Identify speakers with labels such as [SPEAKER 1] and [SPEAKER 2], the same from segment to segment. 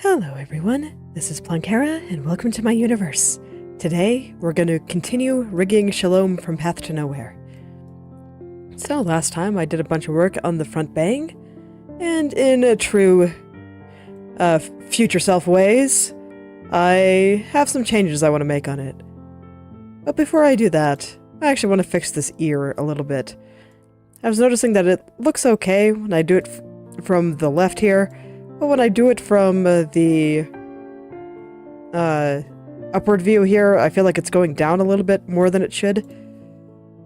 [SPEAKER 1] Hello everyone, this is Plankera, and welcome to my universe. Today, we're going to continue rigging Shalom from Path to Nowhere. So last time I did a bunch of work on the front bang, and in a true future self ways, I have some changes I want to make on it. But before I do that, I actually want to fix this ear a little bit. I was noticing that it looks okay when I do it from the left here, but when I do it from the upward view here, I feel like it's going down a little bit more than it should.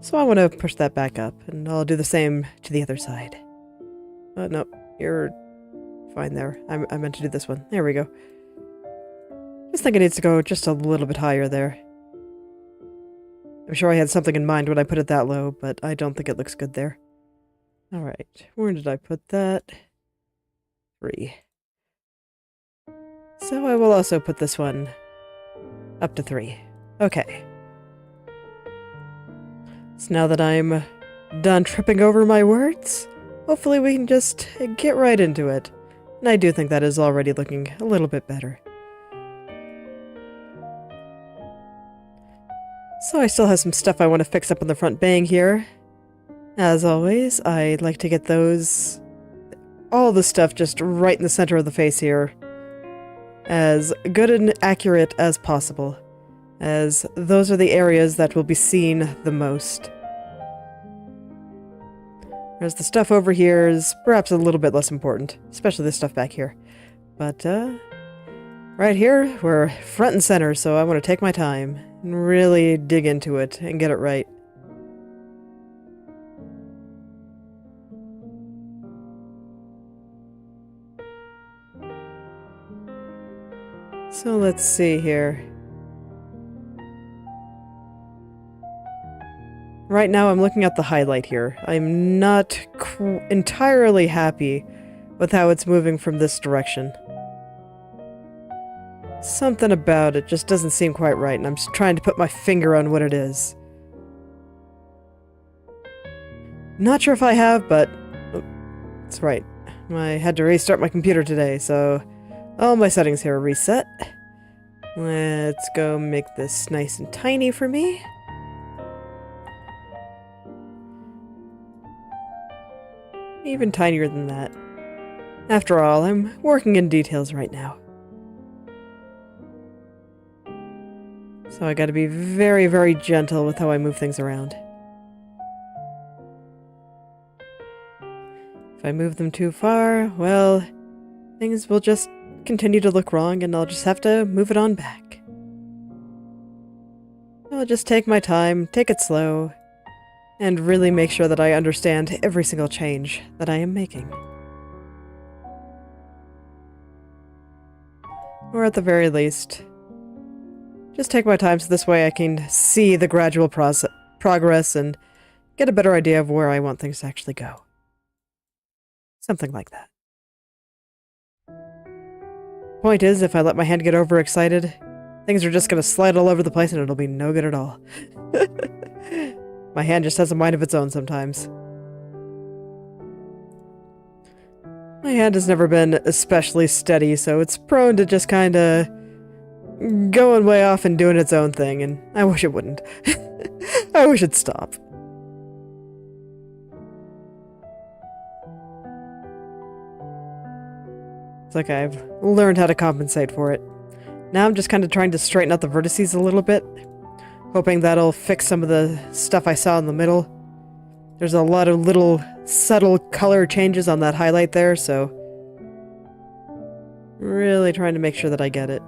[SPEAKER 1] So I want to push that back up, and I'll do the same to the other side. No, you're fine there. I meant to do this one. There we go. Just think it needs to go just a little bit higher there. I'm sure I had something in mind when I put it that low, but I don't think it looks good there. Alright, where did I put that? 3. So I will also put this one up to 3. Okay. So now that I'm done tripping over my words, hopefully we can just get right into it. And I do think that is already looking a little bit better. So I still have some stuff I want to fix up on the front bang here. As always, I like to get all the stuff just right in the center of the face here, as good and accurate as possible, as those are the areas that will be seen the most. Whereas the stuff over here is perhaps a little bit less important, especially this stuff back here. But, right here, we're front and center, so I want to take my time and really dig into it and get it right. So let's see here. Right now I'm looking at the highlight here. I'm not entirely happy with how it's moving from this direction. Something about it just doesn't seem quite right, and I'm just trying to put my finger on what it is. Not sure if I have, but that's right. I had to restart my computer today, so all my settings here are reset. Let's go make this nice and tiny for me. Even tinier than that. After all, I'm working in details right now. So I gotta be very, very gentle with how I move things around. If I move them too far, well, things will just continue to look wrong, and I'll just have to move it on back. I'll just take my time, take it slow, and really make sure that I understand every single change that I am making. Or at the very least, just take my time so this way I can see the gradual progress and get a better idea of where I want things to actually go. Something like that. Point is, if I let my hand get overexcited, things are just going to slide all over the place and it'll be no good at all. My hand just has a mind of its own sometimes. My hand has never been especially steady, so it's prone to just kind of going way off and doing its own thing, and I wish it wouldn't. I wish it'd stop. It's like I've learned how to compensate for it. Now I'm just kind of trying to straighten out the vertices a little bit, hoping that'll fix some of the stuff I saw in the middle. There's a lot of little subtle color changes on that highlight there, so really trying to make sure that I get it.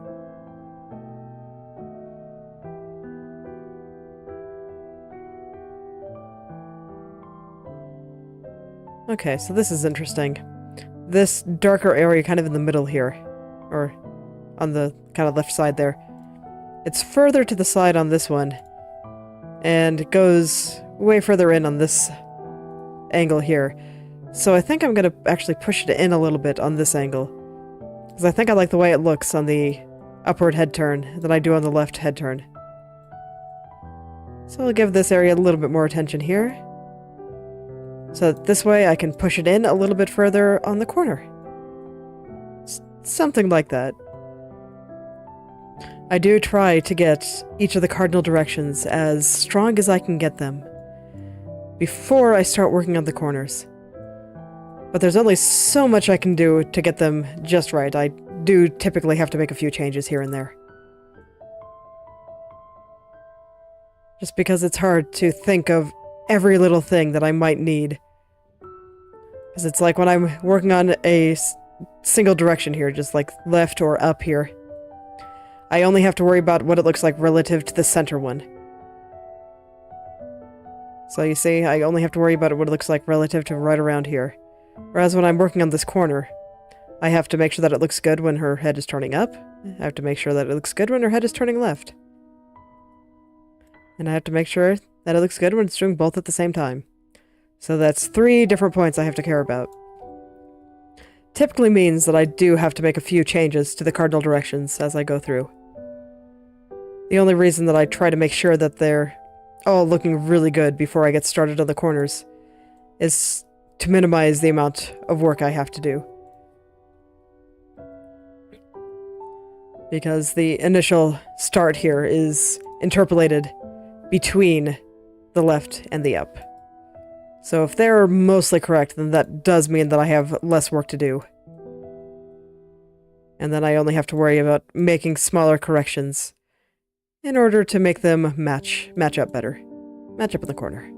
[SPEAKER 1] Okay, so this is interesting. This darker area kind of in the middle here, or on the kind of left side there. It's further to the side on this one, and it goes way further in on this angle here. So I think I'm going to actually push it in a little bit on this angle, because I think I like the way it looks on the upward head turn than I do on the left head turn. So I'll give this area a little bit more attention here. So this way I can push it in a little bit further on the corner. Something like that. I do try to get each of the cardinal directions as strong as I can get them before I start working on the corners. But there's only so much I can do to get them just right. I do typically have to make a few changes here and there. Just because it's hard to think of every little thing that I might need. Because it's like when I'm working on a single direction here, just like left or up here, I only have to worry about what it looks like relative to the center one. So you see, I only have to worry about what it looks like relative to right around here. Whereas when I'm working on this corner, I have to make sure that it looks good when her head is turning up. I have to make sure that it looks good when her head is turning left. And I have to make sure that it looks good when it's doing both at the same time. So that's 3 different points I have to care about. Typically means that I do have to make a few changes to the cardinal directions as I go through. The only reason that I try to make sure that they're all looking really good before I get started on the corners is to minimize the amount of work I have to do. Because the initial start here is interpolated between the left and the up. So if they're mostly correct, then that does mean that I have less work to do. And then I only have to worry about making smaller corrections in order to make them match up better. Match up in the corner.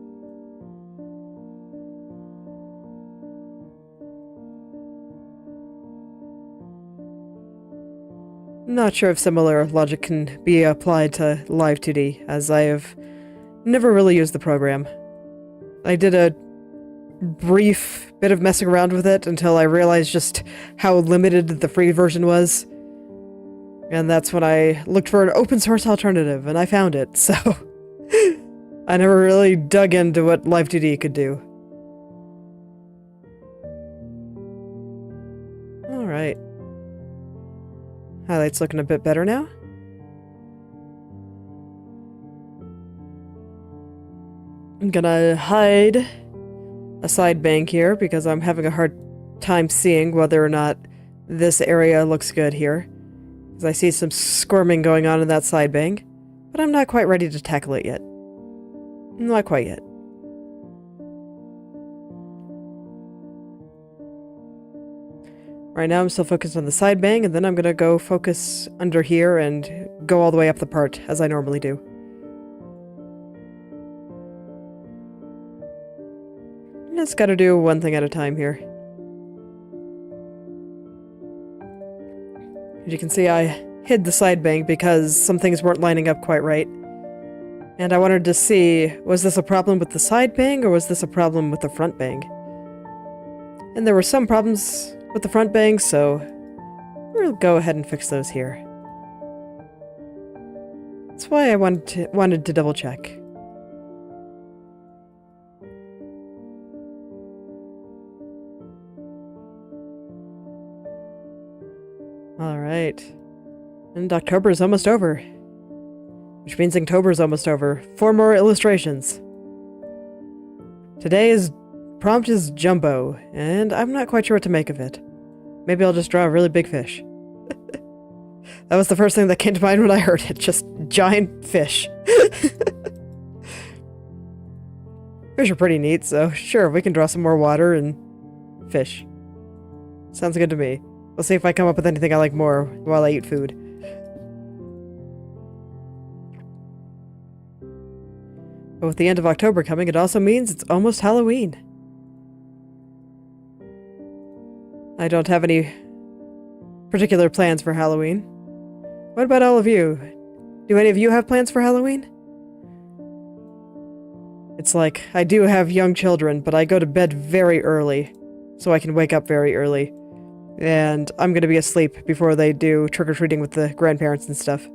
[SPEAKER 1] Not sure if similar logic can be applied to Live2D, as I have never really used the program. I did a brief bit of messing around with it until I realized just how limited the free version was. And that's when I looked for an open source alternative, and I found it, so I never really dug into what Live2D could do. Alright. Highlights looking a bit better now. I'm gonna hide a side bank here because I'm having a hard time seeing whether or not this area looks good here. Because I see some squirming going on in that side bank, but I'm not quite ready to tackle it yet. Not quite yet. Right now I'm still focused on the side bang, and then I'm gonna go focus under here and go all the way up the part, as I normally do. Just gotta do one thing at a time here. As you can see, I hid the side bang because some things weren't lining up quite right. And I wanted to see, was this a problem with the side bang, or was this a problem with the front bang? And there were some problems with the front bang, so we'll go ahead and fix those here. That's why I wanted to double check. Alright. And October is almost over. Which means October is almost over. 4 more illustrations. Today's prompt is Jumbo, and I'm not quite sure what to make of it. Maybe I'll just draw a really big fish. That was the first thing that came to mind when I heard it. Just giant fish. Fish are pretty neat, so sure, we can draw some more water and fish. Sounds good to me. We'll see if I come up with anything I like more while I eat food. But with the end of October coming, it also means it's almost Halloween. I don't have any particular plans for Halloween. What about all of you? Do any of you have plans for Halloween? It's like, I do have young children, but I go to bed very early, so I can wake up very early. And I'm gonna be asleep before they do trick-or-treating with the grandparents and stuff.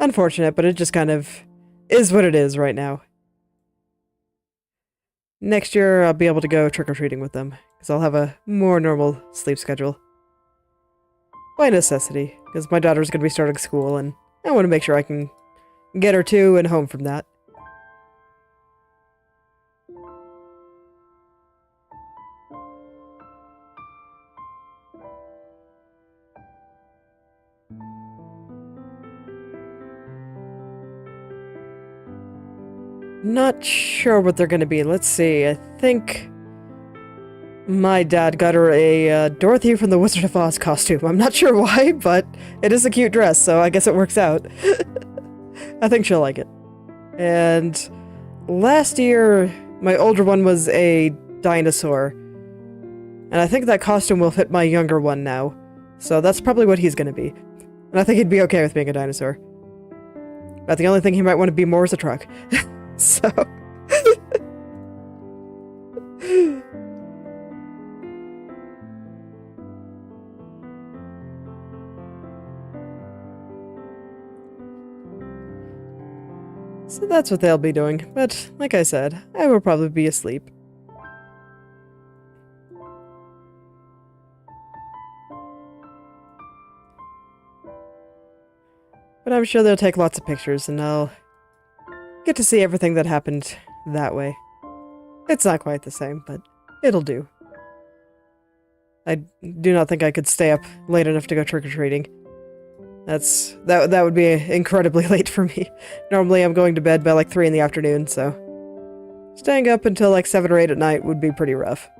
[SPEAKER 1] Unfortunate, but it just kind of is what it is right now. Next year, I'll be able to go trick-or-treating with them, because I'll have a more normal sleep schedule. By necessity, because my daughter's going to be starting school, and I want to make sure I can get her to and home from that. Not sure what they're gonna be. Let's see. I think my dad got her a Dorothy from the Wizard of Oz costume. I'm not sure why, but it is a cute dress, so I guess it works out. I think she'll like it. And last year, my older one was a dinosaur. And I think that costume will fit my younger one now. So that's probably what he's gonna be. And I think he'd be okay with being a dinosaur. But the only thing he might want to be more is a truck. So... So that's what they'll be doing, but like I said, I will probably be asleep. But I'm sure they'll take lots of pictures and I'll get to see everything that happened that way. It's not quite the same, but it'll do. I do not think I could stay up late enough to go trick-or-treating. That would be incredibly late for me. Normally I'm going to bed by like 3 in the afternoon, so staying up until like 7 or 8 at night would be pretty rough.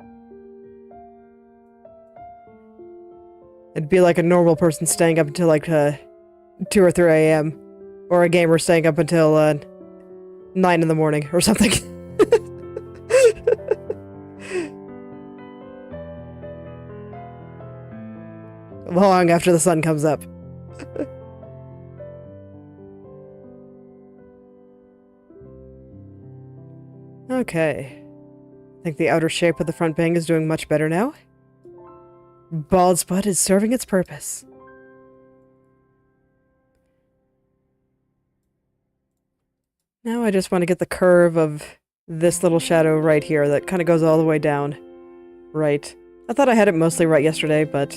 [SPEAKER 1] It'd be like a normal person staying up until like 2 or 3 a.m. or a gamer staying up until 9 in the morning or something. Long after the sun comes up. Okay. I think the outer shape of the front bang is doing much better now. Bald spot is serving its purpose. Now I just want to get the curve of this little shadow right here that kind of goes all the way down. Right. I thought I had it mostly right yesterday, but...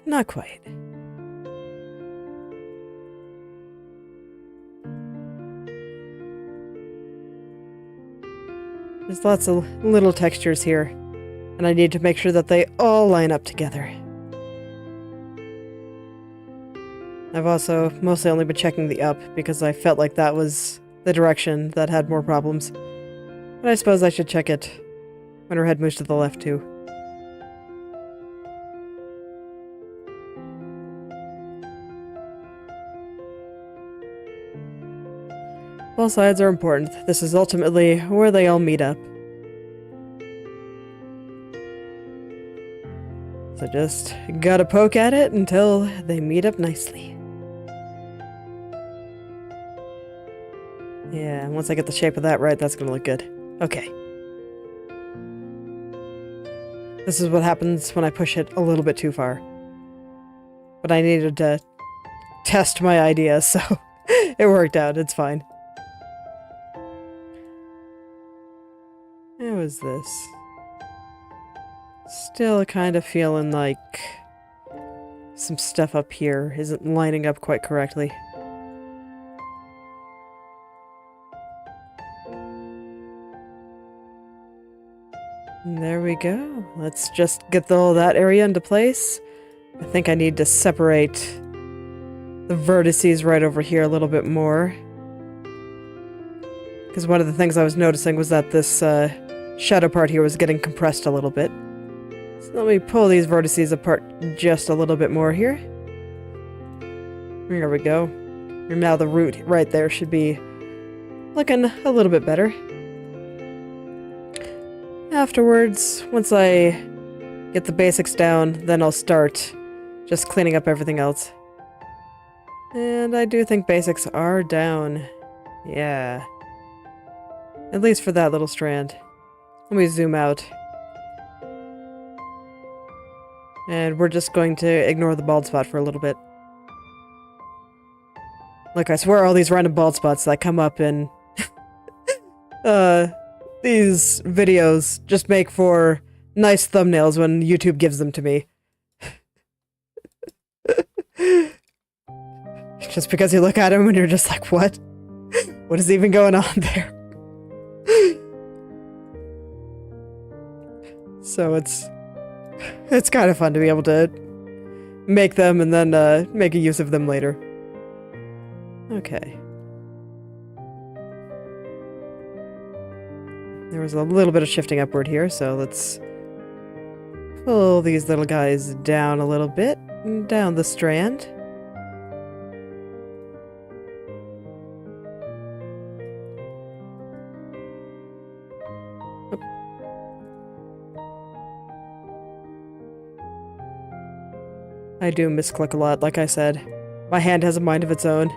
[SPEAKER 1] not quite. There's lots of little textures here, and I need to make sure that they all line up together. I've also mostly only been checking the up, because I felt like that was the direction that had more problems. But I suppose I should check it when her head moves to the left, too. Both sides are important. This is ultimately where they all meet up. So just gotta poke at it until they meet up nicely. Yeah, once I get the shape of that right, that's gonna look good. Okay. This is what happens when I push it a little bit too far. But I needed to test my idea, so it worked out. It's fine. How is this? Still kind of feeling like some stuff up here isn't lining up quite correctly. And there we go. Let's just get all that area into place. I think I need to separate the vertices right over here a little bit more. Because one of the things I was noticing was that this shadow part here was getting compressed a little bit. So let me pull these vertices apart just a little bit more here. There we go. And now the root right there should be looking a little bit better. Afterwards, once I get the basics down, then I'll start just cleaning up everything else. And I do think basics are down. Yeah. At least for that little strand. Let me zoom out. And we're just going to ignore the bald spot for a little bit. Look, I swear all these random bald spots that come up in these videos just make for nice thumbnails when YouTube gives them to me. Just because you look at them and you're just like, what? What is even going on there? So it's kind of fun to be able to make them and then make a use of them later. Okay. There was a little bit of shifting upward here, so let's pull these little guys down a little bit, down the strand. I do misclick a lot, like I said. My hand has a mind of its own.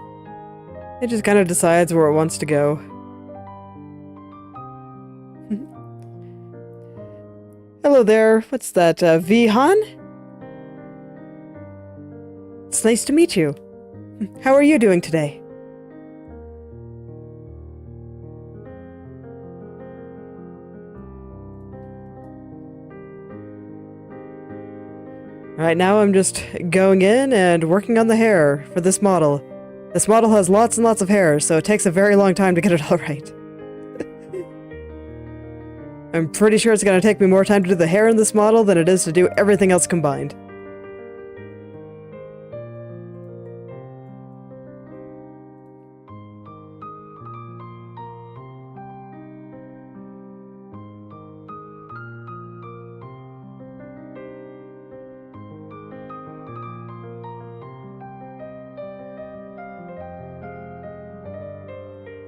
[SPEAKER 1] It just kind of decides where it wants to go. Hello there, what's that, Vihan? It's nice to meet you. How are you doing today? Right now I'm just going in and working on the hair for this model. This model has lots and lots of hair, so it takes a very long time to get it all right. I'm pretty sure it's going to take me more time to do the hair in this model than it is to do everything else combined.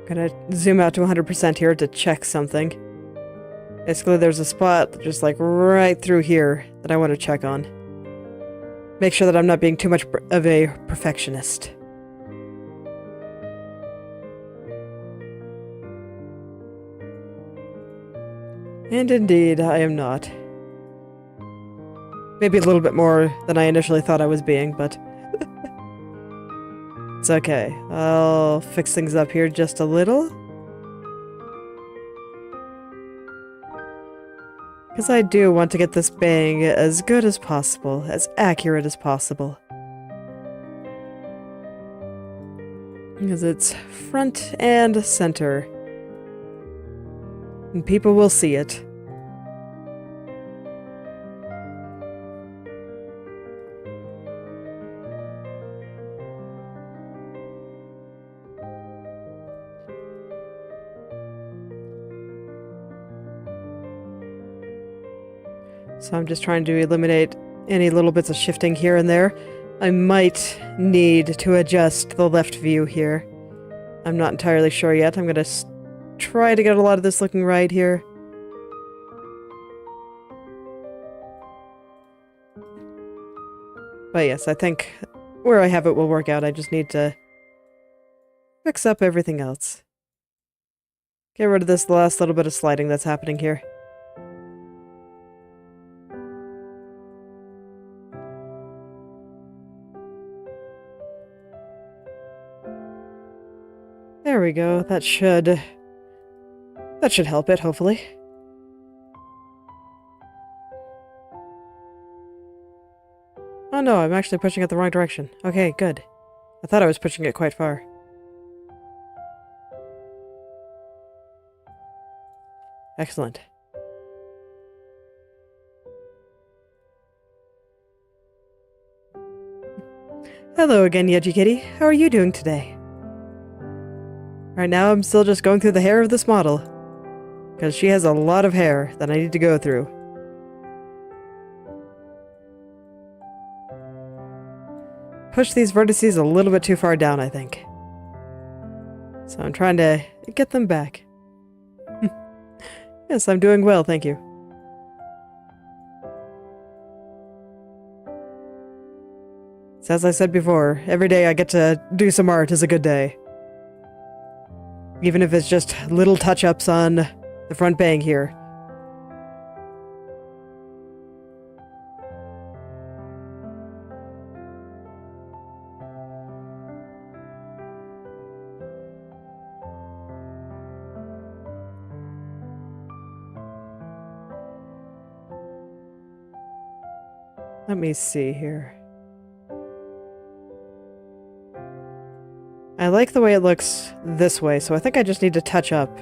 [SPEAKER 1] Gonna zoom out to 100% here to check something. Basically, there's a spot just like right through here that I want to check on. Make sure that I'm not being too much of a perfectionist. And indeed, I am not. Maybe a little bit more than I initially thought I was being, but it's okay. I'll fix things up here just a little. Because I do want to get this bang as good as possible, as accurate as possible. Because it's front and center. And people will see it. So I'm just trying to eliminate any little bits of shifting here and there. I might need to adjust the left view here. I'm not entirely sure yet. I'm going to try to get a lot of this looking right here. But yes, I think where I have it will work out. I just need to fix up everything else. Get rid of this last little bit of sliding that's happening here. There we go. That should help it, hopefully. Oh no, I'm actually pushing it the wrong direction. Okay, good. I thought I was pushing it quite far. Excellent. Hello again, Inochi2D. How are you doing today? Right now, I'm still just going through the hair of this model. Because she has a lot of hair that I need to go through. Push these vertices a little bit too far down, I think. So I'm trying to get them back. Yes, I'm doing well, thank you. So as I said before, every day I get to do some art is a good day. Even if it's just little touch-ups on the front bang here. Let me see here. I like the way it looks this way, so I think I just need to touch up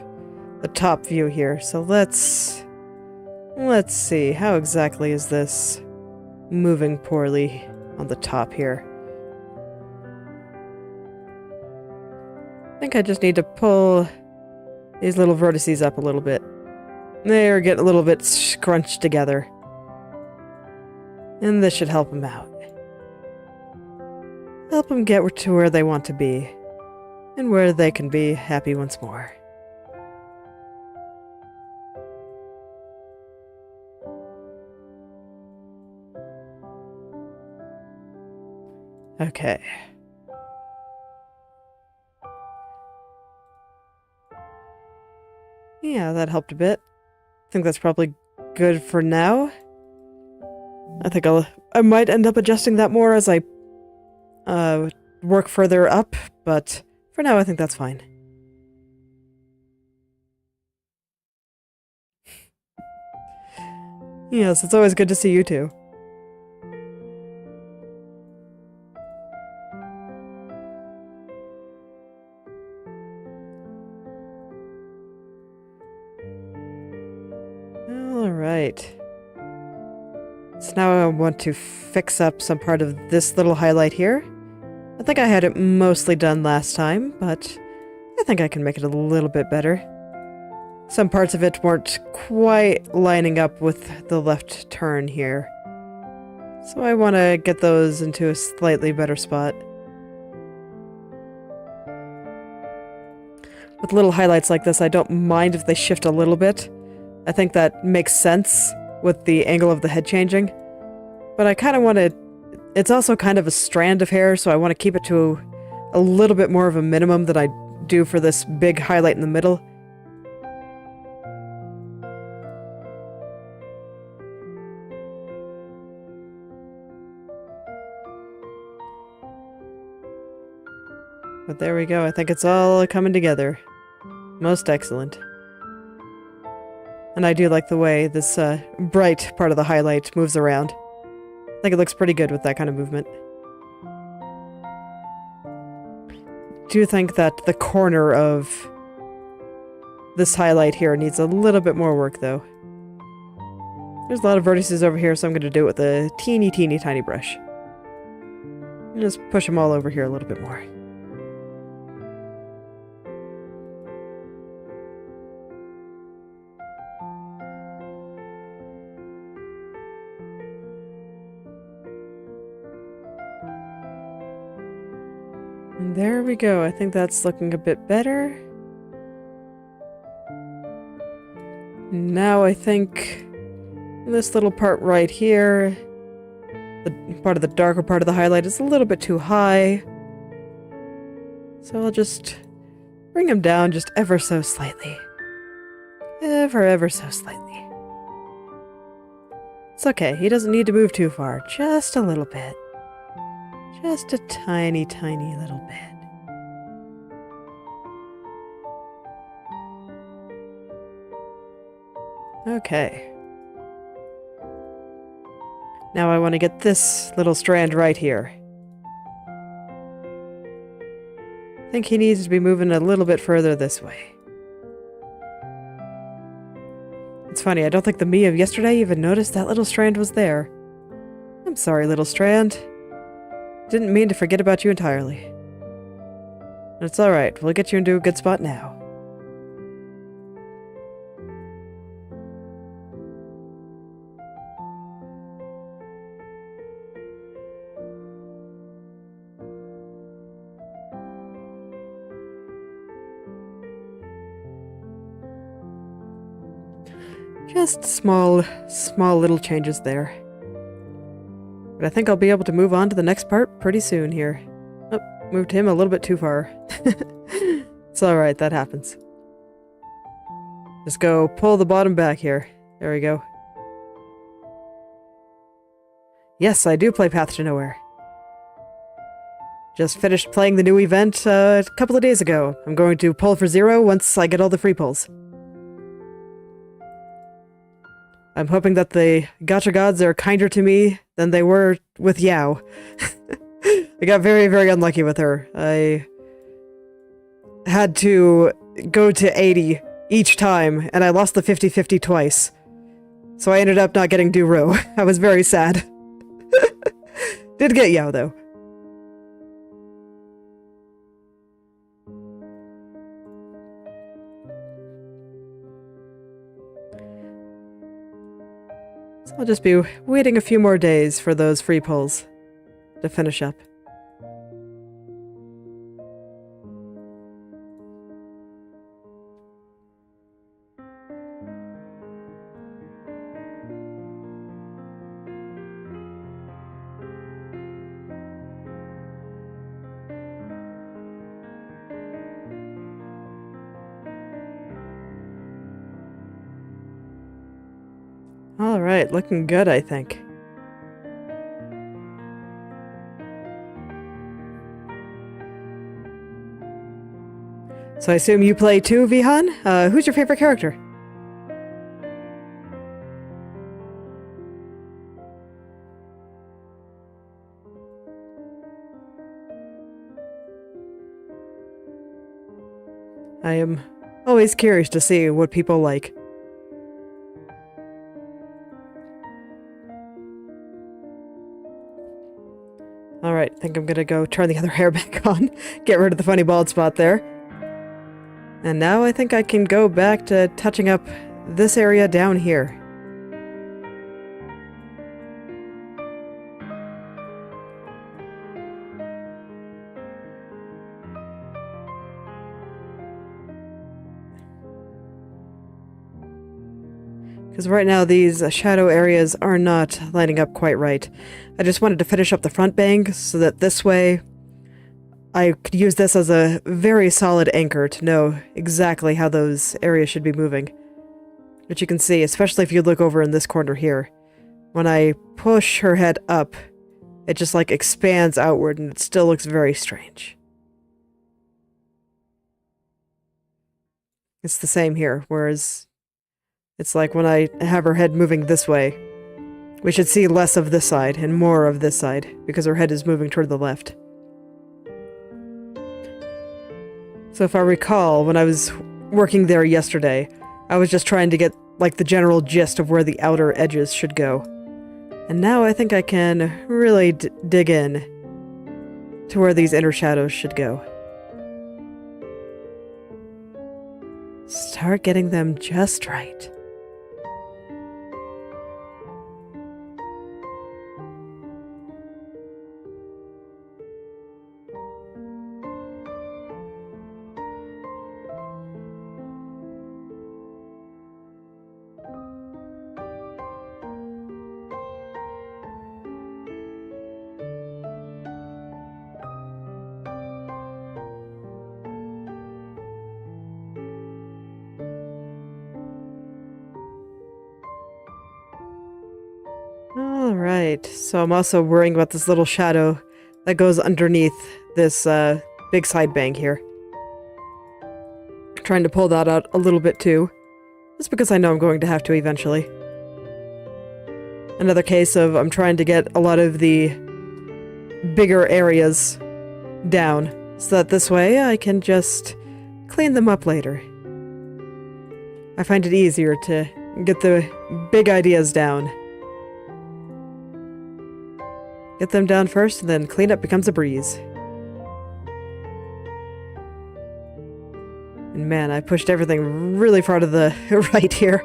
[SPEAKER 1] the top view here. So let's see, how exactly is this moving poorly on the top here? I think I just need to pull these little vertices up a little bit. They're getting a little bit scrunched together. And this should help them out. Help them get to where they want to be. And where they can be happy once more. Okay. Yeah, that helped a bit. I think that's probably good for now. I think I might end up adjusting that more as I work further up, but for now I think that's fine. Yes, it's always good to see you too. Alright. So now I want to fix up some part of this little highlight here. I think I had it mostly done last time, but I think I can make it a little bit better. Some parts of it weren't quite lining up with the left turn here. So I want to get those into a slightly better spot. With little highlights like this, I don't mind if they shift a little bit. I think that makes sense with the angle of the head changing. But I kind of want to... It's also kind of a strand of hair, so I want to keep it to a little bit more of a minimum than I do for this big highlight in the middle. But there we go. I think it's all coming together. Most excellent. And I do like the way this bright part of the highlight moves around. I think it looks pretty good with that kind of movement. Do you think that the corner of this highlight here needs a little bit more work, though? There's a lot of vertices over here, so I'm going to do it with a teeny tiny brush. And just push them all over here a little bit more. And there we go. I think that's looking a bit better. Now I think this little part right here, the part of the darker part of the highlight, is a little bit too high. So I'll just bring him down just ever so slightly. Ever so slightly. It's okay. He doesn't need to move too far. Just a little bit. Just a tiny little bit. Okay. Now I want to get this little strand right here. I think he needs to be moving a little bit further this way. It's funny, I don't think the me of yesterday even noticed that little strand was there. I'm sorry, little strand. Didn't mean to forget about you entirely. It's alright, we'll get you into a good spot now. Just small little changes there. But I think I'll be able to move on to the next part pretty soon here. Oh, moved him a little bit too far. It's alright, that happens. Just go pull the bottom back here. There we go. Yes, I do play Path to Nowhere. Just finished playing the new event a couple of days ago. I'm going to pull for 0 once I get all the free pulls. I'm hoping that the gacha gods are kinder to me than they were with Yao. I got very unlucky with her. I had to go to 80 each time, and I lost the 50-50 twice. So I ended up not getting Duro. I was very sad. Did get Yao, though. So I'll just be waiting a few more days for those free pulls to finish up. Alright, looking good, I think. So I assume you play too, Vihan? Who's your favorite character? I am always curious to see what people like. Alright, I think I'm gonna go turn the other hair back on, get rid of the funny bald spot there. And now I think I can go back to touching up this area down here. Because right now these shadow areas are not lining up quite right. I just wanted to finish up the front bank so that this way I could use this as a very solid anchor to know exactly how those areas should be moving. But you can see, especially if you look over in this corner here, when I push her head up, it just like expands outward and it still looks very strange. It's the same here, whereas it's like when I have her head moving this way, we should see less of this side and more of this side, because her head is moving toward the left. So if I recall, when I was working there yesterday, I was just trying to get, like, the general gist of where the outer edges should go. And now I think I can really dig in to where these inner shadows should go. Start getting them just right. Alright, so I'm also worrying about this little shadow that goes underneath this big side bang here. Trying to pull that out a little bit too, just because I know I'm going to have to eventually. Another case of I'm trying to get a lot of the bigger areas down, so that this way I can just clean them up later. I find it easier to get the big ideas down. Get them down first, and then cleanup becomes a breeze. And man, I pushed everything really far to the right here.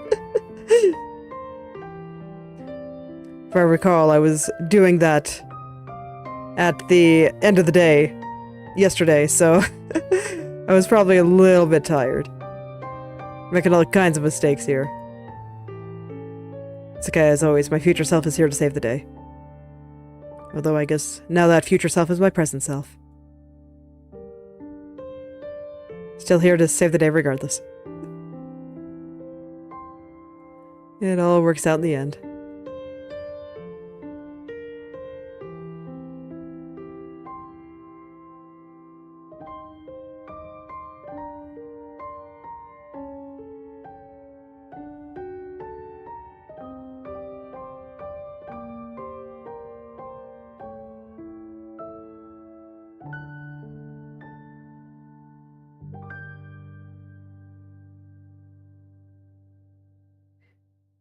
[SPEAKER 1] If I recall, I was doing that at the end of the day yesterday, so I was probably a little bit tired. Making all kinds of mistakes here. It's okay, as always, my future self is here to save the day. Although I guess now that future self is my present self. Still here to save the day regardless. It all works out in the end.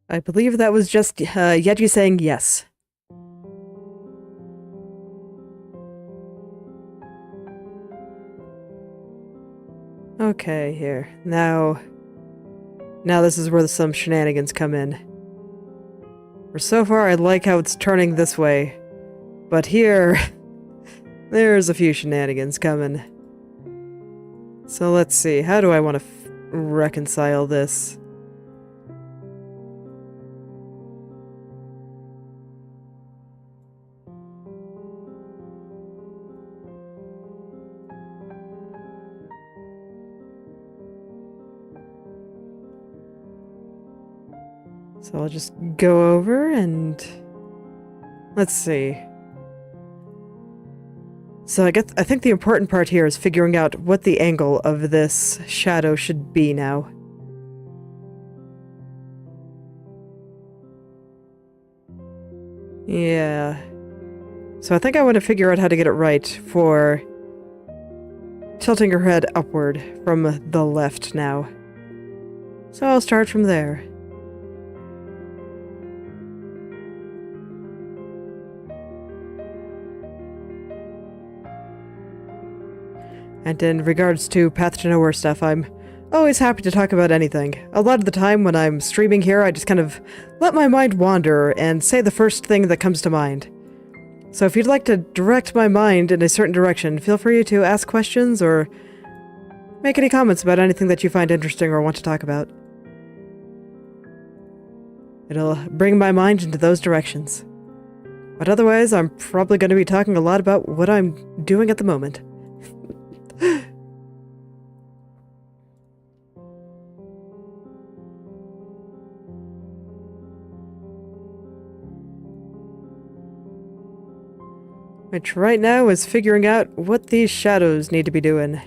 [SPEAKER 1] I believe that was just Yeji saying yes. Okay, here. Now this is where some shenanigans come in. For so far, I like how it's turning this way. But here, there's a few shenanigans coming. So let's see, how do I want to reconcile this? So I'll just go over and let's see. So I think the important part here is figuring out what the angle of this shadow should be now. Yeah. So I think I want to figure out how to get it right for tilting her head upward from the left now. So I'll start from there. And in regards to Path to Nowhere stuff, I'm always happy to talk about anything. A lot of the time when I'm streaming here, I just kind of let my mind wander and say the first thing that comes to mind. So if you'd like to direct my mind in a certain direction, feel free to ask questions or make any comments about anything that you find interesting or want to talk about. It'll bring my mind into those directions. But otherwise, I'm probably going to be talking a lot about what I'm doing at the moment. Which right now is figuring out what these shadows need to be doing.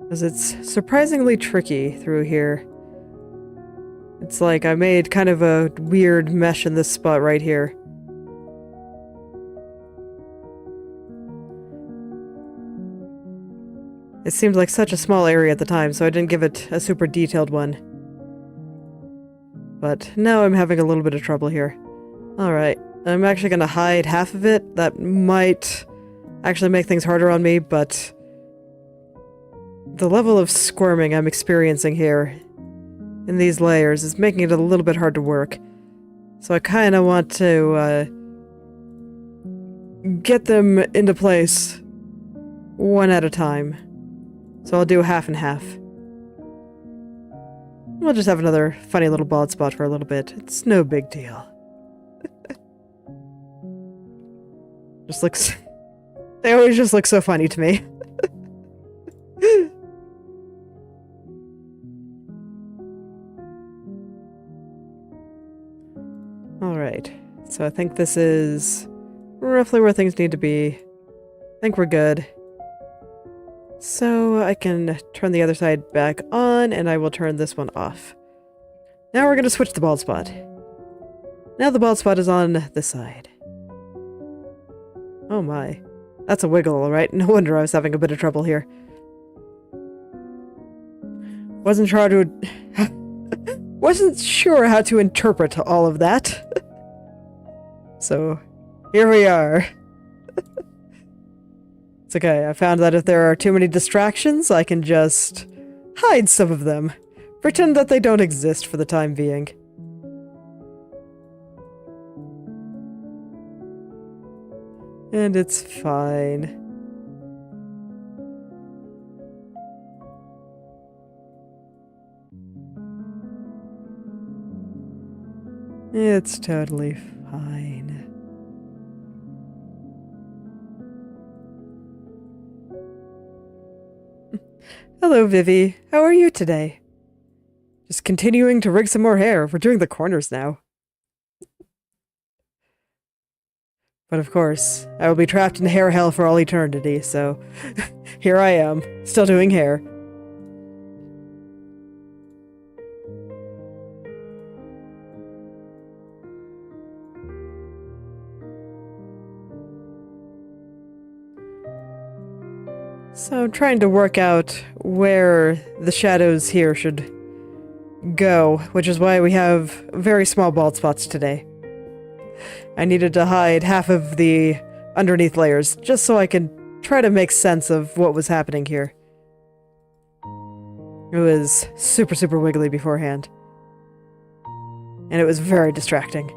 [SPEAKER 1] Because it's surprisingly tricky through here. It's like I made kind of a weird mesh in this spot right here. It seemed like such a small area at the time, so I didn't give it a super detailed one. But now I'm having a little bit of trouble here. Alright, I'm actually going to hide half of it. That might actually make things harder on me, but the level of squirming I'm experiencing here in these layers is making it a little bit hard to work. So I kind of want to get them into place one at a time. So I'll do half and half. We'll just have another funny little bald spot for a little bit. It's no big deal. Just looks... They always just look so funny to me. Alright, so I think this is roughly where things need to be. I think we're good. So I can turn the other side back on, and I will turn this one off. Now we're going to switch the bald spot. Now the bald spot is on this side. Oh my. That's a wiggle, alright. No wonder I was having a bit of trouble here. Wasn't sure how to interpret all of that. So, here we are. It's okay, I found that if there are too many distractions, I can just hide some of them. Pretend that they don't exist for the time being. And it's fine. It's totally fine. Hello, Vivi. How are you today? Just continuing to rig some more hair. We're doing the corners now. But of course, I will be trapped in hair hell for all eternity, so here I am, still doing hair. So I'm trying to work out where the shadows here should go, which is why we have very small bald spots today. I needed to hide half of the underneath layers, just so I could try to make sense of what was happening here. It was super, super wiggly beforehand. And it was very distracting.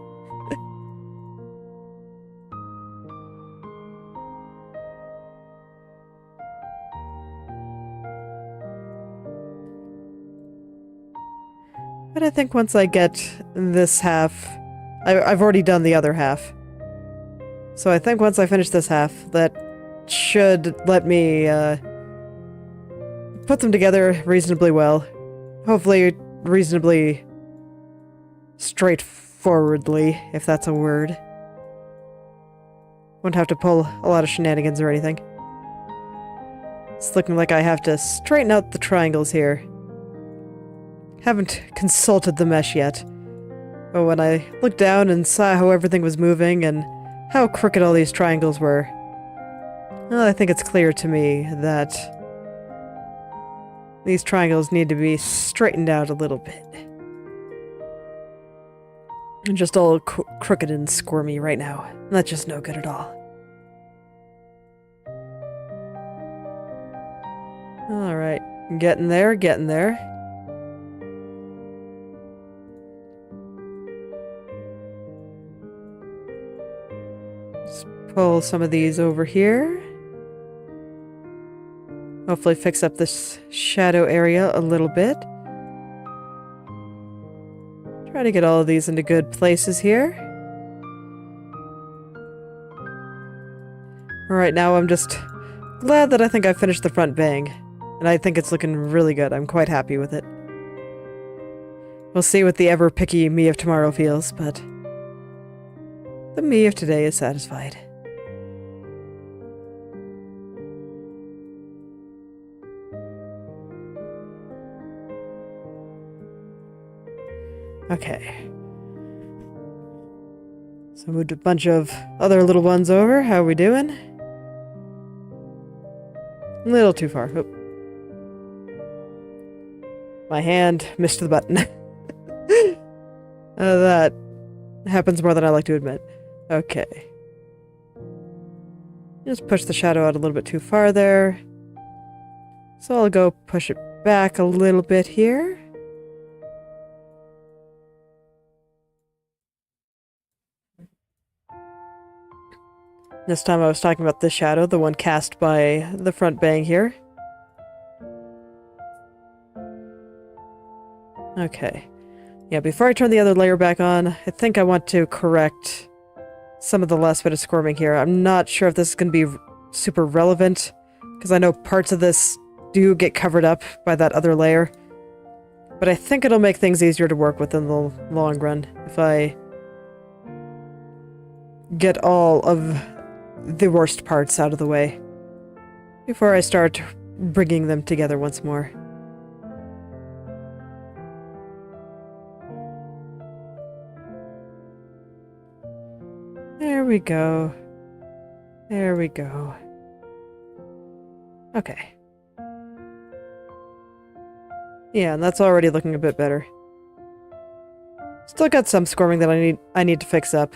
[SPEAKER 1] But I think once I get this half... I've already done the other half. So I think once I finish this half, that should let me put them together reasonably well. Hopefully reasonably straightforwardly, if that's a word. Won't have to pull a lot of shenanigans or anything. It's looking like I have to straighten out the triangles here. Haven't consulted the mesh yet. But when I looked down and saw how everything was moving and how crooked all these triangles were, well, I think it's clear to me that these triangles need to be straightened out a little bit. I'm just all crooked and squirmy right now. That's just no good at all. Alright, getting there, getting there. Just pull some of these over here. Hopefully fix up this shadow area a little bit. Try to get all of these into good places here. Right now I'm just glad that I think I finished the front bang. And I think it's looking really good. I'm quite happy with it. We'll see what the ever-picky me of tomorrow feels, but the me of today is satisfied. Okay. So moved a bunch of other little ones over. How are we doing? A little too far. Oop. My hand missed the button. That happens more than I like to admit. Okay. Just push the shadow out a little bit too far there. So I'll go push it back a little bit here. This time I was talking about this shadow, the one cast by the front bang here. Okay. Yeah, before I turn the other layer back on, I think I want to correct some of the last bit of squirming here. I'm not sure if this is going to be super relevant, because I know parts of this do get covered up by that other layer. But I think it'll make things easier to work with in the long run, if I get all of the worst parts out of the way before I start bringing them together once more. There we go. There we go. Okay. Yeah, and that's already looking a bit better. Still got some squirming that I need to fix up.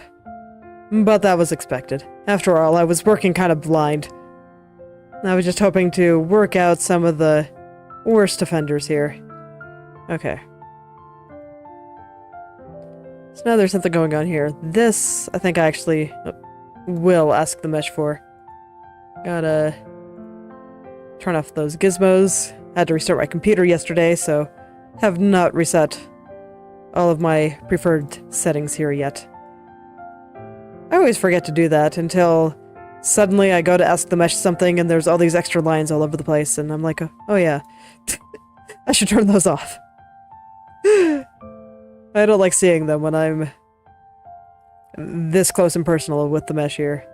[SPEAKER 1] But that was expected. After all, I was working kind of blind. I was just hoping to work out some of the worst offenders here. Okay. So now there's something going on here. This, I think I actually will ask the mesh for. Gotta turn off those gizmos. Had to restart my computer yesterday, so have not reset all of my preferred settings here yet. I always forget to do that until suddenly I go to ask the mesh something and there's all these extra lines all over the place and I'm like, oh yeah, I should turn those off. I don't like seeing them when I'm this close and personal with the mesh here.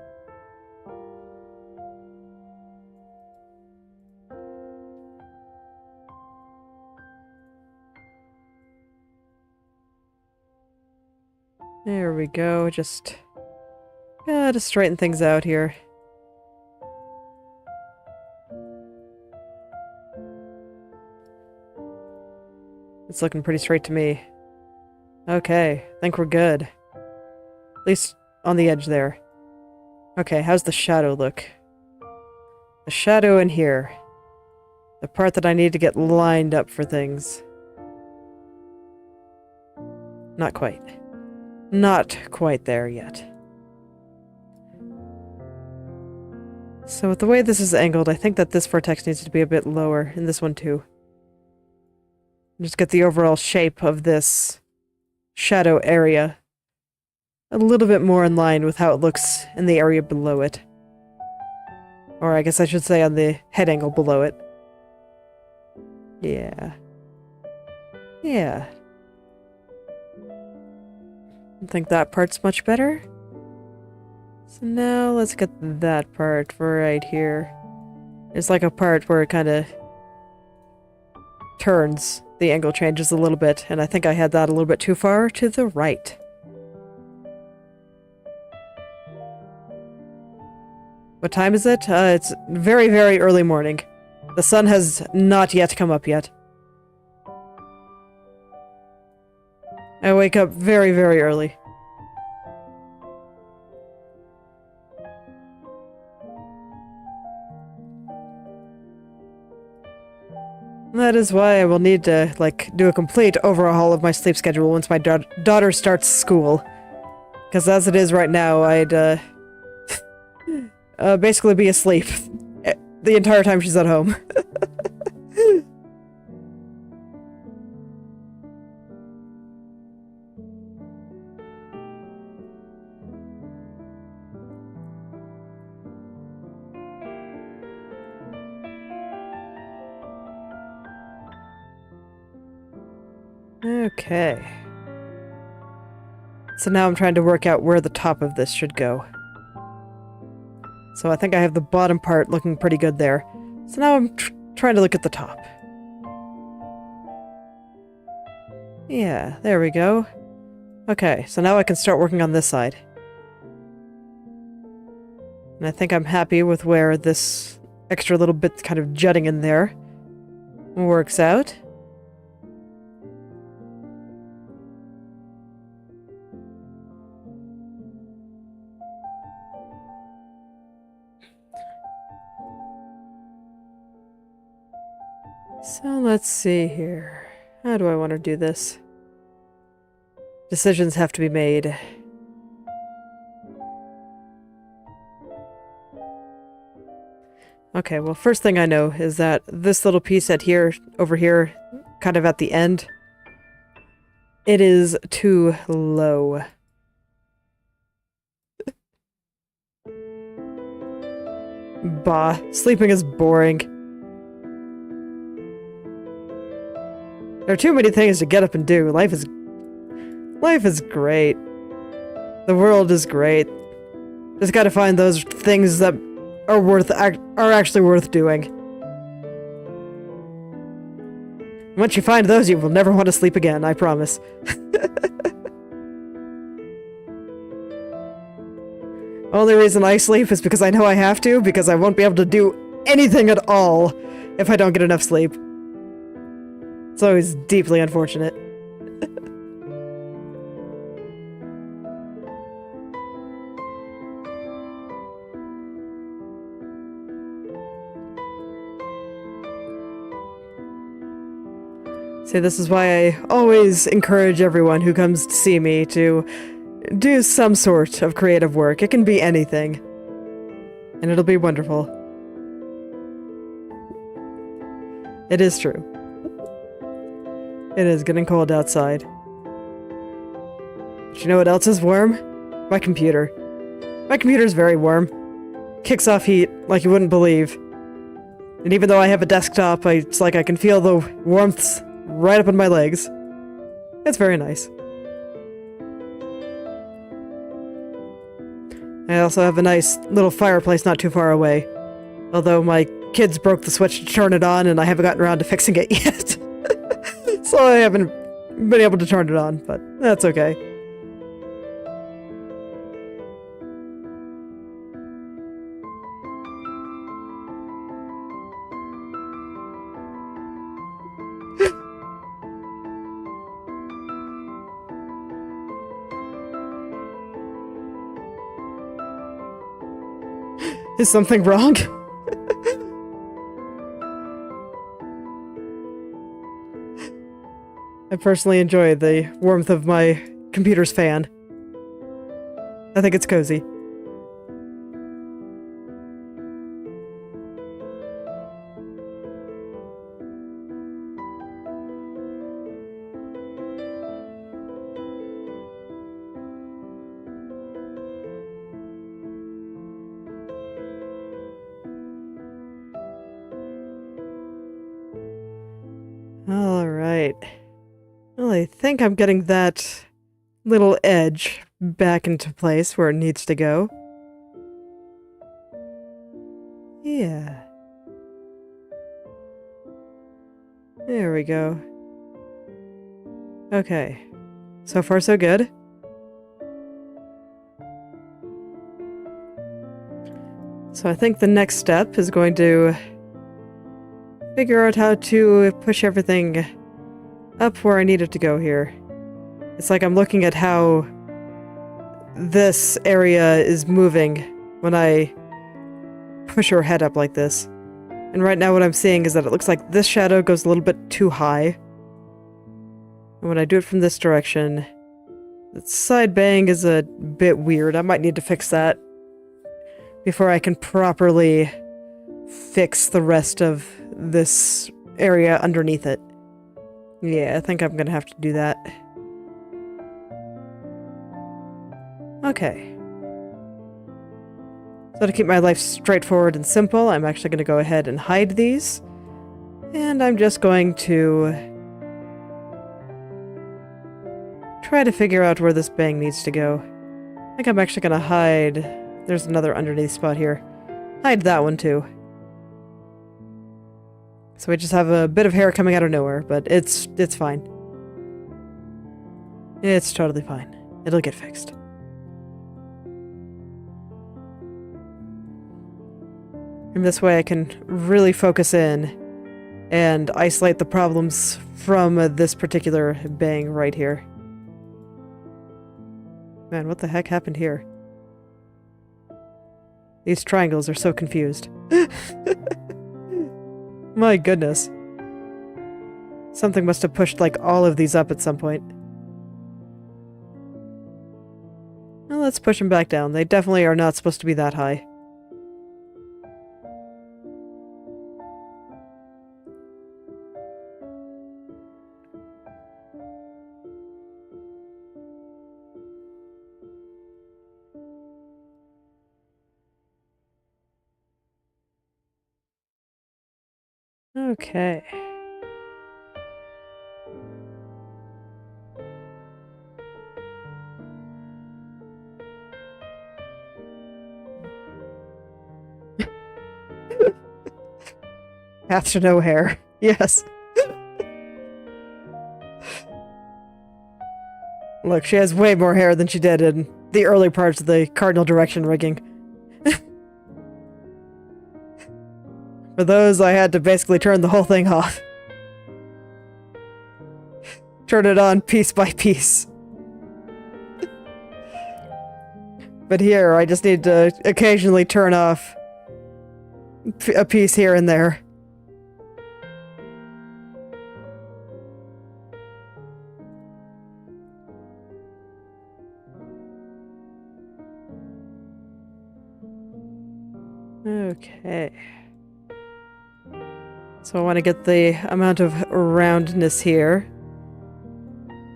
[SPEAKER 1] There we go, just gotta straighten things out here. It's looking pretty straight to me. Okay, I think we're good. At least on the edge there. Okay, how's the shadow look? The shadow in here. The part that I need to get lined up for things. Not quite. Not quite there yet. So with the way this is angled, I think that this vertex needs to be a bit lower, and this one too. Just get the overall shape of this shadow area a little bit more in line with how it looks in the area below it. Or I guess I should say on the head angle below it. Yeah. Yeah. I think that part's much better. So now let's get that part for right here. There's like a part where it kind of turns. The angle changes a little bit, and I think I had that a little bit too far to the right. What time is it? It's very, very early morning. The sun has not yet come up yet. I wake up very, very early. That is why I will need to, like, do a complete overhaul of my sleep schedule once my daughter starts school. Because as it is right now, I'd, basically be asleep the entire time she's at home. Okay. So now I'm trying to work out where the top of this should go. So I think I have the bottom part looking pretty good there. So now I'm trying to look at the top. Yeah, there we go. Okay, so now I can start working on this side. And I think I'm happy with where this extra little bit kind of jutting in there works out. So let's see here. How do I want to do this? Decisions have to be made. Okay, well, first thing I know is that this little piece over here, kind of at the end, it is too low. Bah, sleeping is boring. There are too many things to get up and do. Life is great. The world is great. Just gotta find those things that are actually worth doing. Once you find those, you will never want to sleep again, I promise. Only reason I sleep is because I know I have to, because I won't be able to do anything at all if I don't get enough sleep. It's always deeply unfortunate. See, this is why I always encourage everyone who comes to see me to do some sort of creative work. It can be anything. And it'll be wonderful. It is true. It is getting cold outside. But you know what else is warm? My computer. My computer's very warm. Kicks off heat like you wouldn't believe. And even though I have a desktop, it's like I can feel the warmth right up in my legs. It's very nice. I also have a nice little fireplace not too far away. Although my kids broke the switch to turn it on and I haven't gotten around to fixing it yet. So I haven't been able to turn it on, but that's okay. Is something wrong? I personally enjoy the warmth of my computer's fan. I think it's cozy. Alright. Well, I think I'm getting that little edge back into place where it needs to go. Yeah. There we go. Okay. So far, so good. So I think the next step is going to figure out how to push everything up where I need it to go here. It's like I'm looking at how this area is moving when I push her head up like this. And right now what I'm seeing is that it looks like this shadow goes a little bit too high. And when I do it from this direction, the side bang is a bit weird. I might need to fix that before I can properly fix the rest of this area underneath it. Yeah, I think I'm gonna have to do that. Okay. So to keep my life straightforward and simple, I'm actually gonna go ahead and hide these. And I'm just going to try to figure out where this bang needs to go. I think I'm actually gonna hide... There's another underneath spot here. Hide that one too. So we just have a bit of hair coming out of nowhere, but it's fine. It's totally fine. It'll get fixed. And this way I can really focus in and isolate the problems from this particular bang right here. Man, what the heck happened here? These triangles are so confused. My goodness. Something must have pushed, like, all of these up at some point. Well, let's push them back down. They definitely are not supposed to be that high. Okay. Path to no hair. Yes. Look, she has way more hair than she did in the early parts of the cardinal direction rigging. For those, I had to basically turn the whole thing off. Turn it on piece by piece. But here, I just need to occasionally turn off a piece here and there. Okay. So I want to get the amount of roundness here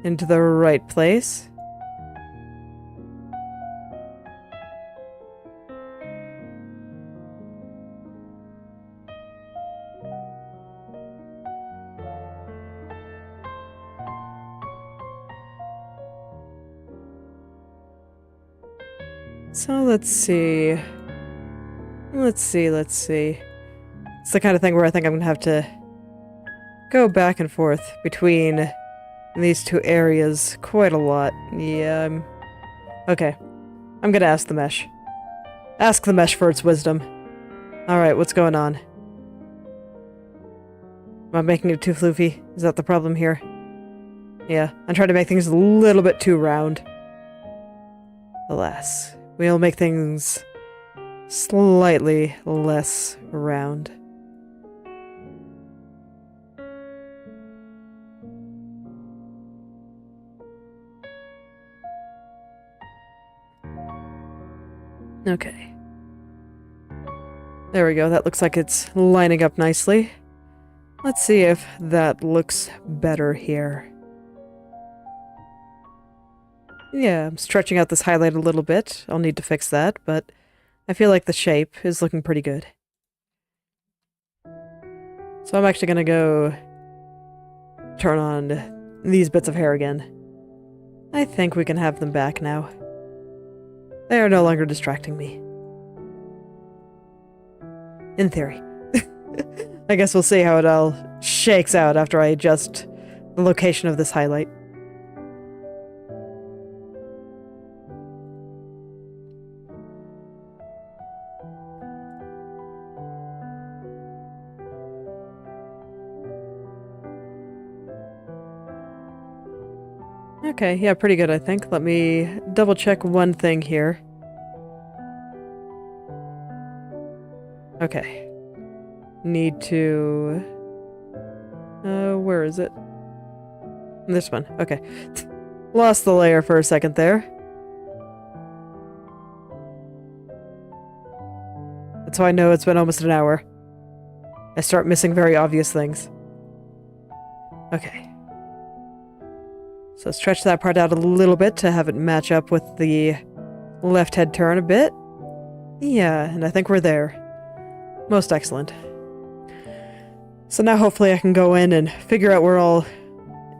[SPEAKER 1] into the right place. So let's see. Let's see. It's the kind of thing where I think I'm going to have to go back and forth between these two areas quite a lot. Yeah, okay. I'm going to ask the mesh. Ask the mesh for its wisdom. Alright, what's going on? Am I making it too floofy? Is that the problem here? Yeah, I'm trying to make things a little bit too round. Alas, we'll make things slightly less round. Okay. There we go. That looks like it's lining up nicely. Let's see if that looks better here. Yeah, I'm stretching out this highlight a little bit. I'll need to fix that, but I feel like the shape is looking pretty good. So I'm actually going to go turn on these bits of hair again. I think we can have them back now. They are no longer distracting me. In theory. I guess we'll see how it all shakes out after I adjust the location of this highlight. Okay, yeah, pretty good, I think. Let me double check one thing here. Okay. Need to... where is it? This one, okay. Lost the layer for a second there. That's how I know it's been almost an hour. I start missing very obvious things. Okay. So stretch that part out a little bit to have it match up with the left head turn a bit. Yeah, and I think we're there. Most excellent. So now hopefully I can go in and figure out where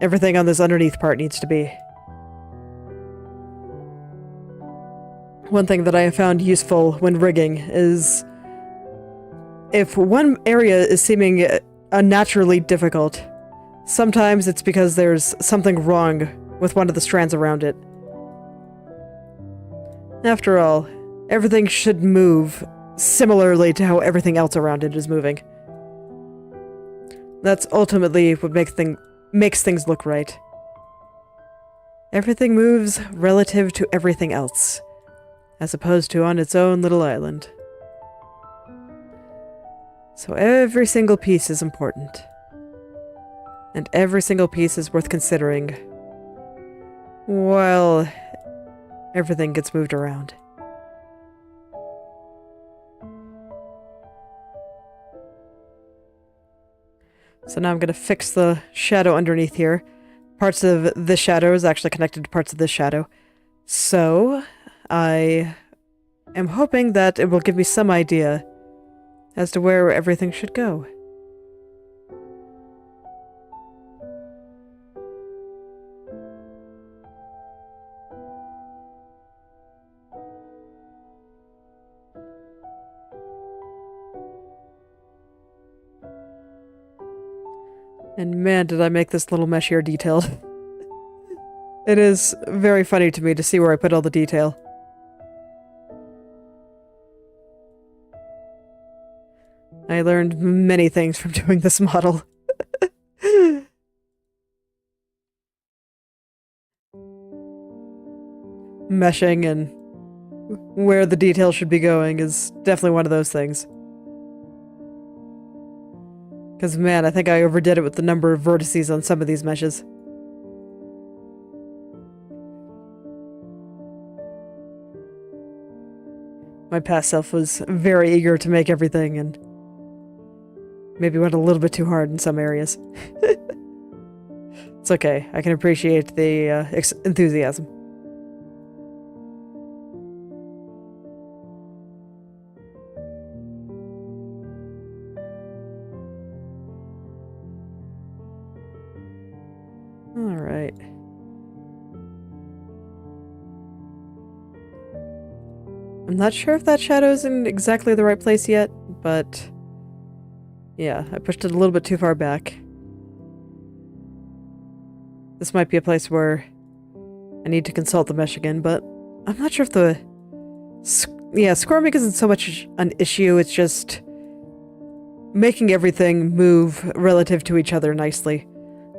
[SPEAKER 1] everything on this underneath part needs to be. One thing that I have found useful when rigging is if one area is seeming unnaturally difficult, sometimes it's because there's something wrong with one of the strands around it. After all, everything should move similarly to how everything else around it is moving. That's ultimately what makes things look right. Everything moves relative to everything else, as opposed to on its own little island. So every single piece is important. And every single piece is worth considering while everything gets moved around. So now I'm going to fix the shadow underneath here. Parts of this shadow is actually connected to parts of this shadow. So I am hoping that it will give me some idea as to where everything should go. And man, did I make this little mesh here detailed. It is very funny to me to see where I put all the detail. I learned many things from doing this model. Meshing and where the detail should be going is definitely one of those things. Because, man, I think I overdid it with the number of vertices on some of these meshes. My past self was very eager to make everything and maybe went a little bit too hard in some areas. It's okay. I can appreciate the enthusiasm. Alright. I'm not sure if that shadow's in exactly the right place yet, but yeah, I pushed it a little bit too far back. This might be a place where I need to consult the mesh again, but I'm not sure if the... Yeah, squirming isn't so much an issue, it's just making everything move relative to each other nicely.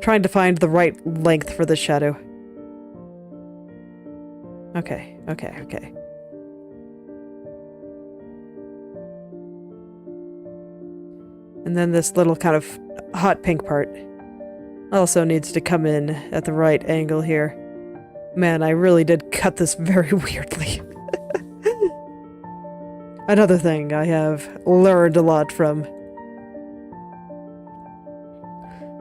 [SPEAKER 1] Trying to find the right length for this shadow. Okay. And then this little kind of hot pink part also needs to come in at the right angle here. Man, I really did cut this very weirdly. Another thing I have learned a lot from.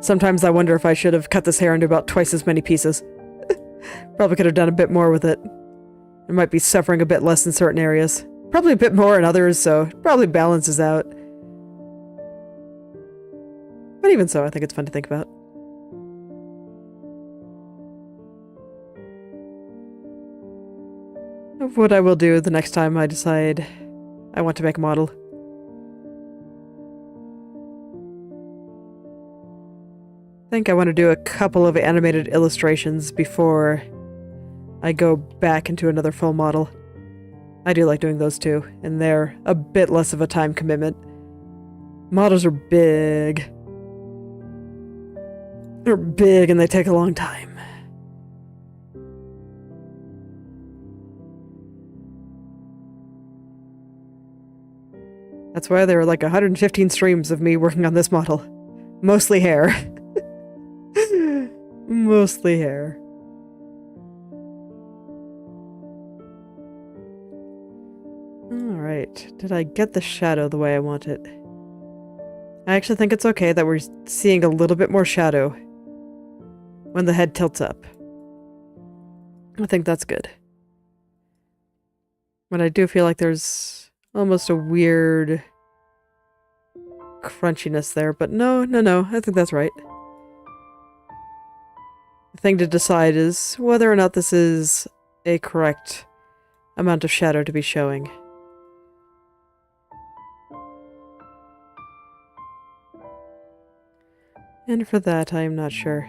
[SPEAKER 1] Sometimes I wonder if I should have cut this hair into about twice as many pieces. Probably could have done a bit more with it. It might be suffering a bit less in certain areas. Probably a bit more in others, so it probably balances out. But even so, I think it's fun to think about. Of what I will do the next time I decide I want to make a model. I think I want to do a couple of animated illustrations before I go back into another full model. I do like doing those too, and they're a bit less of a time commitment. Models are big. They're big and they take a long time. That's why there are like 115 streams of me working on this model. Mostly hair. Mostly hair. Alright, did I get the shadow the way I want it? I actually think it's okay that we're seeing a little bit more shadow when the head tilts up. I think that's good. But I do feel like there's almost a weird crunchiness there, but no, I think that's right. The thing to decide is whether or not this is a correct amount of shadow to be showing. And for that, I am not sure.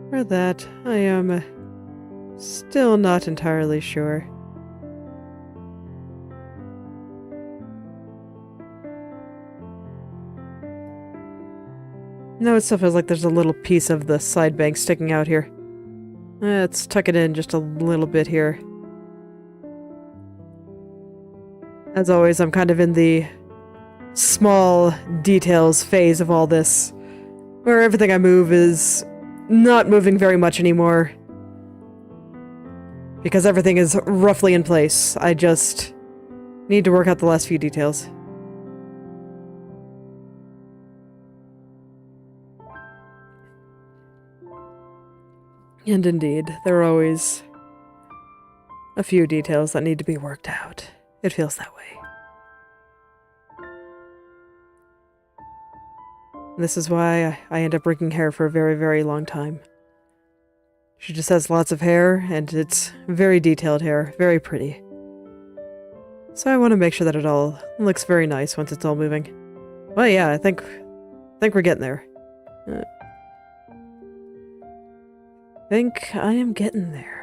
[SPEAKER 1] For that, I am still not entirely sure. No, it still feels like there's a little piece of the side bank sticking out here. Let's tuck it in just a little bit here. As always, I'm kind of in the small details phase of all this, where everything I move is not moving very much anymore. Because everything is roughly in place. I just need to work out the last few details. And indeed, there are always a few details that need to be worked out. It feels that way. This is why I end up breaking hair for a very, very long time. She just has lots of hair, and it's very detailed hair, very pretty. So I want to make sure that it all looks very nice once it's all moving. Well, yeah, I think we're getting there. I think I am getting there.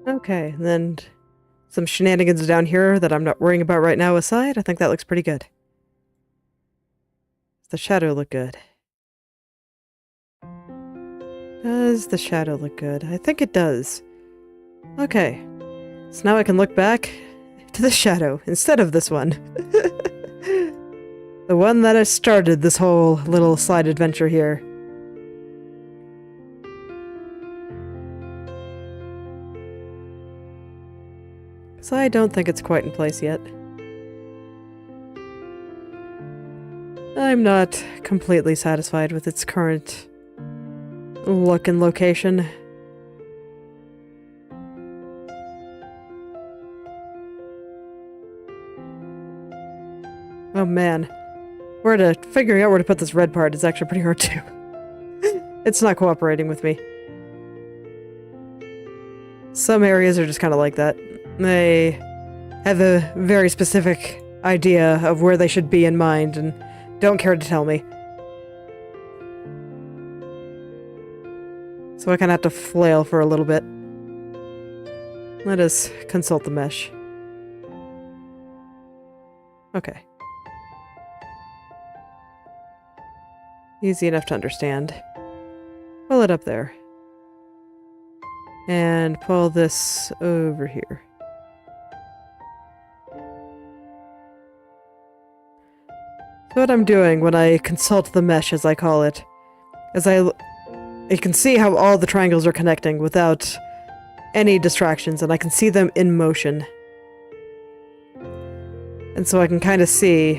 [SPEAKER 1] Okay, and then some shenanigans down here that I'm not worrying about right now aside, I think that looks pretty good. Does the shadow look good? Does the shadow look good? I think it does. Okay, so now I can look back to the shadow instead of this one. The one that I started this whole little side adventure here. So I don't think it's quite in place yet. I'm not completely satisfied with its current look and location. Oh man, figuring out where to put this red part is actually pretty hard too. It's not cooperating with me. some areas are just kind of like that. They have a very specific idea of where they should be in mind and don't care to tell me. So I kind of have to flail for a little bit. Let us consult the mesh. Okay. Easy enough to understand. Pull it up there. And pull this over here. So what I'm doing when I consult the mesh, as I call it, is you can see how all the triangles are connecting without any distractions, and I can see them in motion. And so I can kind of see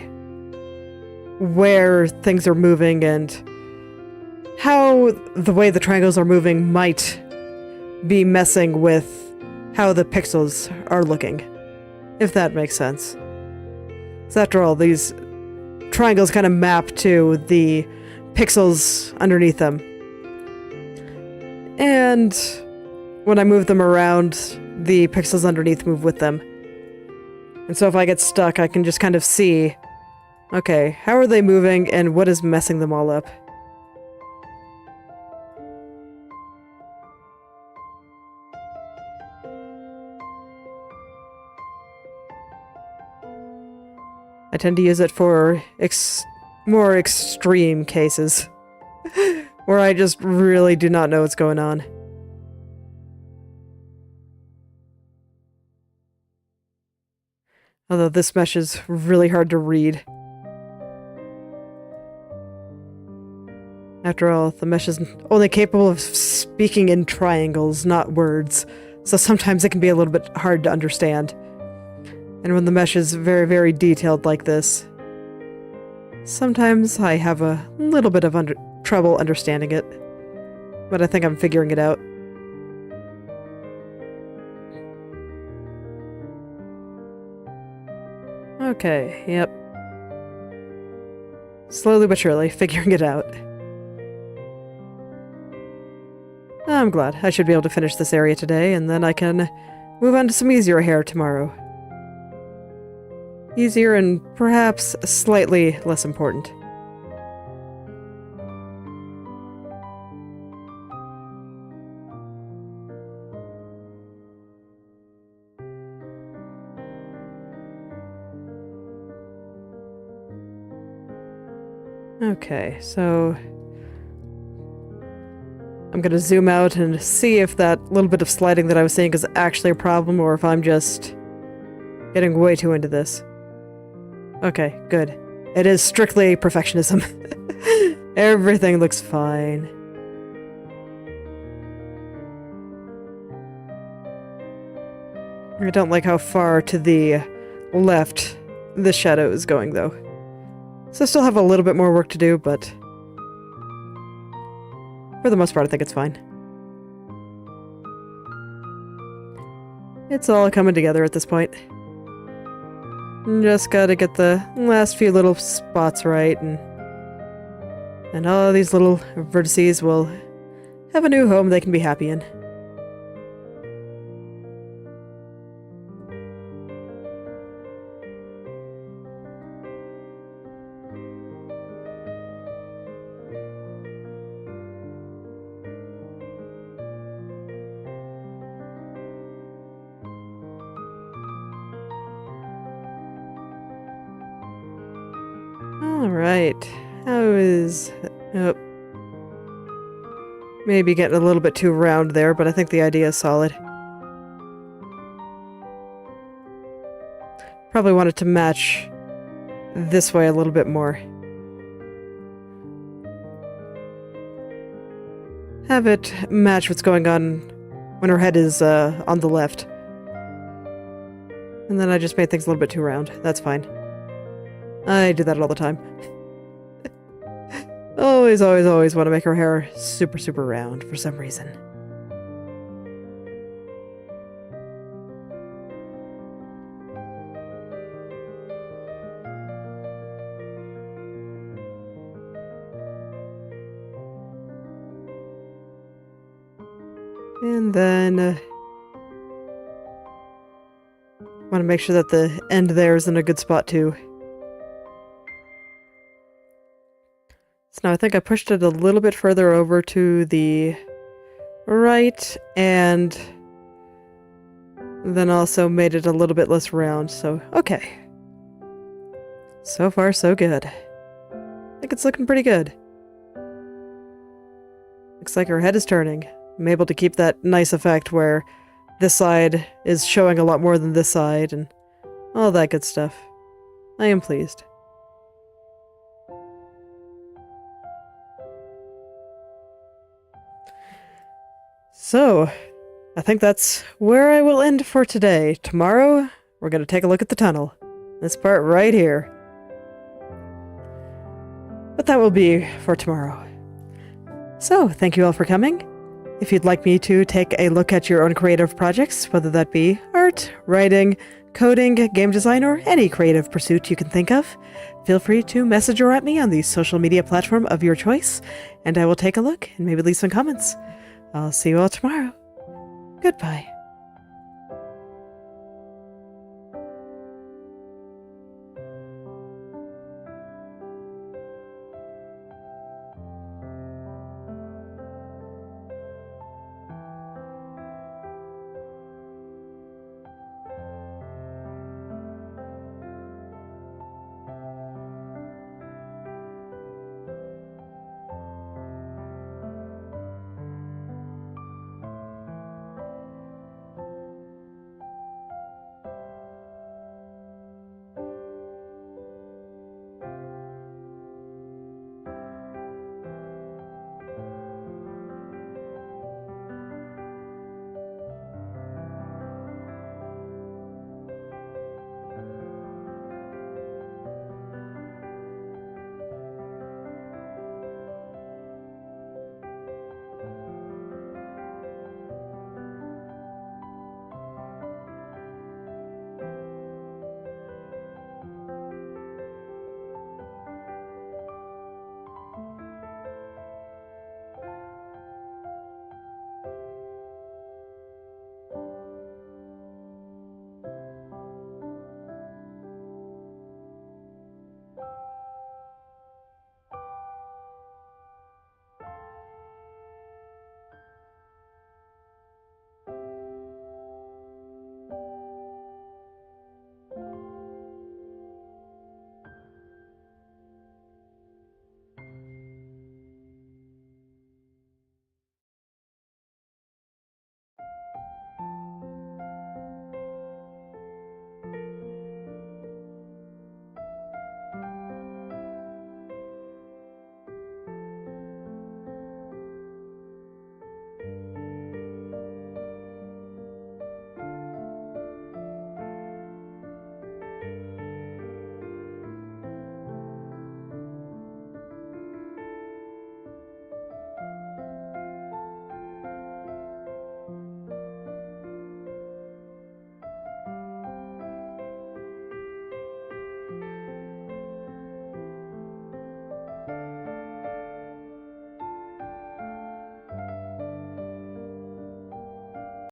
[SPEAKER 1] where things are moving and how the way the triangles are moving might be messing with how the pixels are looking, if that makes sense. So after all, these triangles kind of map to the pixels underneath them. And when I move them around, the pixels underneath move with them. And so if I get stuck, I can just kind of see, okay, how are they moving and what is messing them all up? I tend to use it for more extreme cases, where I just really do not know what's going on. Although this mesh is really hard to read. After all, the mesh is only capable of speaking in triangles, not words, so sometimes it can be a little bit hard to understand. And when the mesh is very, very detailed like this, sometimes I have a little bit of trouble understanding it. But I think I'm figuring it out. Okay, yep. Slowly but surely, figuring it out. I'm glad. I should be able to finish this area today, and then I can move on to some easier hair tomorrow. Easier and perhaps slightly less important. Okay, so I'm gonna zoom out and see if that little bit of sliding that I was saying is actually a problem or if I'm just getting way too into this. Okay, good. It is strictly perfectionism. Everything looks fine. I don't like how far to the left the shadow is going, though. So I still have a little bit more work to do, but for the most part, I think it's fine. It's all coming together at this point. Just gotta get the last few little spots right, and all these little vertices will have a new home they can be happy in. Alright, how is... oh. Maybe getting a little bit too round there, but I think the idea is solid. Probably want it to match this way a little bit more. Have it match what's going on when her head is on the left. And then I just made things a little bit too round. That's fine. I do that all the time. Always, always, always want to make her hair super, super round for some reason. And then Want to make sure that the end there is in a good spot too. So now I think I pushed it a little bit further over to the right, and then also made it a little bit less round, so okay. So far, so good. I think it's looking pretty good. Looks like her head is turning. I'm able to keep that nice effect where this side is showing a lot more than this side, and all that good stuff. I am pleased. So, I think that's where I will end for today. Tomorrow, we're going to take a look at the tunnel. This part right here. But that will be for tomorrow. So, thank you all for coming. If you'd like me to take a look at your own creative projects, whether that be art, writing, coding, game design, or any creative pursuit you can think of, feel free to message or at me on the social media platform of your choice, and I will take a look and maybe leave some comments. I'll see you all tomorrow. Goodbye.